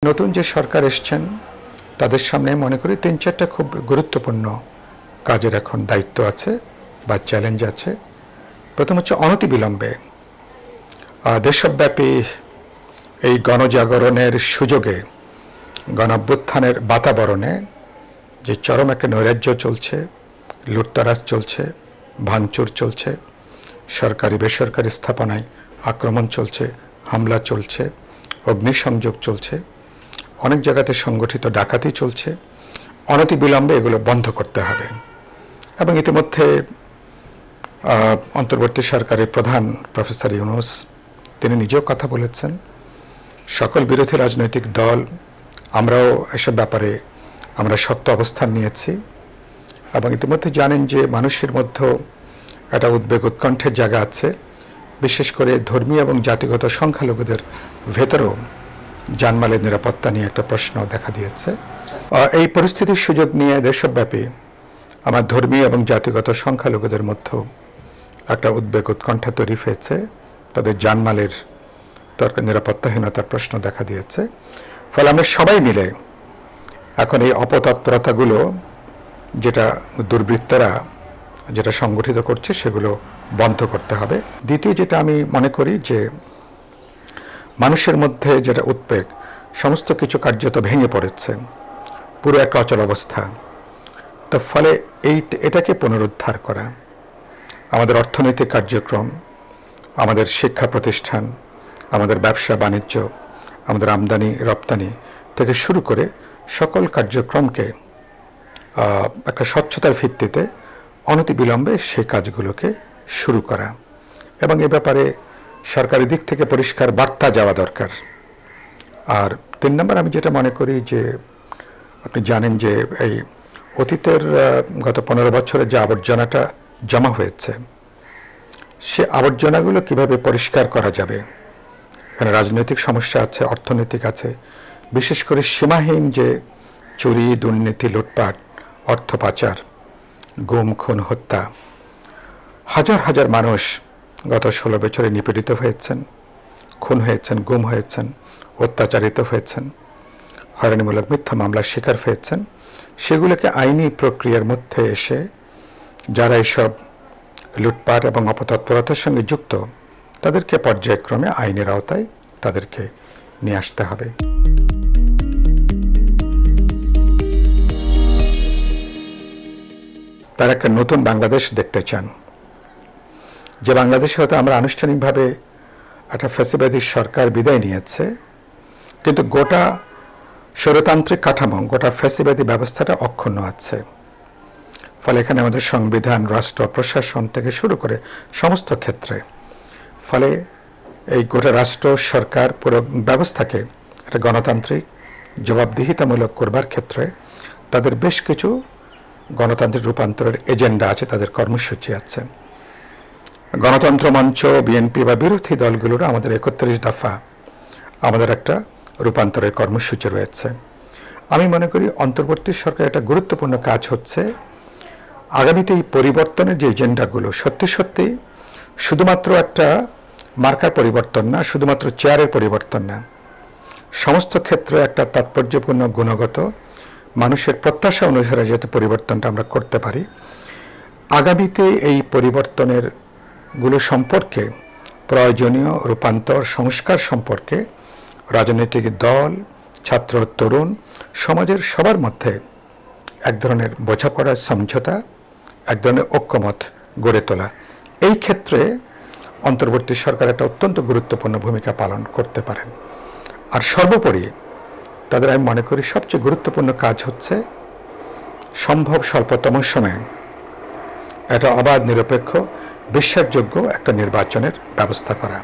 নতুন যে সরকার এসছেন তাদের সামনে মনে করি ৩-৪টা খুব গুরুত্বপূর্ণ কাজের এখন দায়িত্ব আছে বা চ্যালেঞ্জ আছে। প্রথম হচ্ছে অনতিবিলম্বে দেশব্যাপী এই গণজাগরণের সুযোগে গণঅভ্যুত্থানের বাতাবরণে যে চরম একটা নৈরাজ্য চলছে, লুটতরাজ চলছে, ভাঙচুর চলছে, সরকারি বেসরকারি স্থাপনায় আক্রমণ চলছে, হামলা চলছে, অগ্নিসংযোগ চলছে, অনেক জায়গাতে সংগঠিত ডাকাতি চলছে। অনতিবিলম্বে এগুলো বন্ধ করতে হবে। এবং ইতিমধ্যে অন্তর্বর্তী সরকারের প্রধান প্রফেসর ইউনূস তিনি নিজেও কথা বলেছেন। সকল বিরোধী রাজনৈতিক দল আমরাও এসব ব্যাপারে আমরা শক্ত অবস্থান নিয়েছি এবং ইতিমধ্যে জানেন যে মানুষের মধ্যে একটা উদ্বেগ উৎকণ্ঠের জায়গা আছে, বিশেষ করে ধর্মীয় এবং জাতিগত সংখ্যালঘুদের ভেতরেও জানমালের নিরাপত্তা নিয়ে একটা প্রশ্ন দেখা দিয়েছে। এই পরিস্থিতির সুযোগ নিয়ে দেশব্যাপী আমার ধর্মীয় এবং জাতিগত সংখ্যালঘুদের মধ্যেও একটা উদ্বেগ উৎকণ্ঠা তৈরি হয়েছে, তাদের জানমালের নিরাপত্তাহীনতার প্রশ্ন দেখা দিয়েছে। ফলে আমরা সবাই মিলে এখন এই অপতৎপরতাগুলো যেটা দুর্বৃত্তরা যেটা সংগঠিত করছে সেগুলো বন্ধ করতে হবে। দ্বিতীয় যেটা আমি মনে করি যে মানুষের মধ্যে যেটা উদ্বেগ, সমস্ত কিছু কার্যত ভেঙে পড়েছে, পুরো এক অচল অবস্থা। তো ফলে এটাকে পুনরুদ্ধার করা, আমাদের অর্থনৈতিক কার্যক্রম, আমাদের শিক্ষা প্রতিষ্ঠান, আমাদের ব্যবসা বাণিজ্য, আমাদের আমদানি রপ্তানি থেকে শুরু করে সকল কার্যক্রমকে একটা স্বচ্ছতার ভিত্তিতে অনতিবিলম্বে সেই কাজগুলোকে শুরু করা এবং এ ব্যাপারে সরকারি দিক থেকে পরিষ্কার বার্তা যাওয়া দরকার। আর ৩ নম্বর আমি যেটা মনে করি যে আপনি জানেন যে এই অতীতের গত ১৫ বছরের যে আবর্জনাটা জমা হয়েছে সে আবর্জনাগুলো কিভাবে পরিষ্কার করা যাবে। এখানে রাজনৈতিক সমস্যা আছে, অর্থনৈতিক আছে, বিশেষ করে সীমাহীন যে চুরি, দুর্নীতি, লুটপাট, অর্থ পাচার, গুম, খুন, হত্যা, হাজার হাজার মানুষ গত ১৬ বছরে নিপীড়িত হয়েছেন, খুন হয়েছেন, গুম হয়েছেন, অত্যাচারিত হয়েছেন, হয়রানিমূলক মিথ্যা মামলার শিকার হয়েছেন। সেগুলোকে আইনি প্রক্রিয়ার মধ্যে এসে যারা এসব লুটপাট এবং অপতৎপরতার সঙ্গে যুক্ত তাদেরকে পর্যায়ক্রমে আইনের আওতায় তাদেরকে নিয়ে আসতে হবে। তারা একটা নতুন বাংলাদেশ দেখতে চান, যে বাংলাদেশে হয়তো আমরা আনুষ্ঠানিকভাবে একটা ফ্যাসিবাদী সরকার বিদায় নিয়েছে, কিন্তু গোটা স্বৈরতান্ত্রিক কাঠামো, গোটা ফ্যাসিবাদী ব্যবস্থাটা অক্ষুণ্ণ আছে। ফলে এখানে আমাদের সংবিধান, রাষ্ট্র, প্রশাসন থেকে শুরু করে সমস্ত ক্ষেত্রে, ফলে এই গোটা রাষ্ট্র, সরকার, পুরো ব্যবস্থাকে একটা গণতান্ত্রিক জবাবদিহিতামূলক করবার ক্ষেত্রে তাদের বেশ কিছু গণতান্ত্রিক রূপান্তরের এজেন্ডা আছে, তাদের কর্মসূচি আছে। গণতন্ত্র মঞ্চ, বিএনপি বা বিরোধী দলগুলোর আমাদের ৩১ দফা আমাদের একটা রূপান্তরের কর্মসূচি রয়েছে। আমি মনে করি অন্তর্বর্তী সরকার একটা গুরুত্বপূর্ণ কাজ হচ্ছে আগামীতে এই পরিবর্তনের যে এজেন্ডাগুলো সত্যি সত্যি শুধুমাত্র একটা মার্কার পরিবর্তন না, শুধুমাত্র চেয়ারের পরিবর্তন না, সমস্ত ক্ষেত্রে একটা তাৎপর্যপূর্ণ গুণগত মানুষের প্রত্যাশা অনুসারে যাতে পরিবর্তনটা আমরা করতে পারি। আগামীতে এই পরিবর্তনের গুলো সম্পর্কে প্রয়োজনীয় রূপান্তর সংস্কার সম্পর্কে রাজনৈতিক দল, ছাত্র, তরুণ, সমাজের সবার মধ্যে এক ধরনের বোঝাপড়া, সমঝোতা, এক ধরনের ঐক্যমত গড়ে তোলা, এই ক্ষেত্রে অন্তর্বর্তী সরকার একটা অত্যন্ত গুরুত্বপূর্ণ ভূমিকা পালন করতে পারেন। আর সর্বোপরি তাদের আমি মনে করি সবচেয়ে গুরুত্বপূর্ণ কাজ হচ্ছে সম্ভব স্বল্পতম সময়ে একটা অবাধ, নিরপেক্ষ, বিশ্বাসযোগ্য একটা নির্বাচনের ব্যবস্থা করা।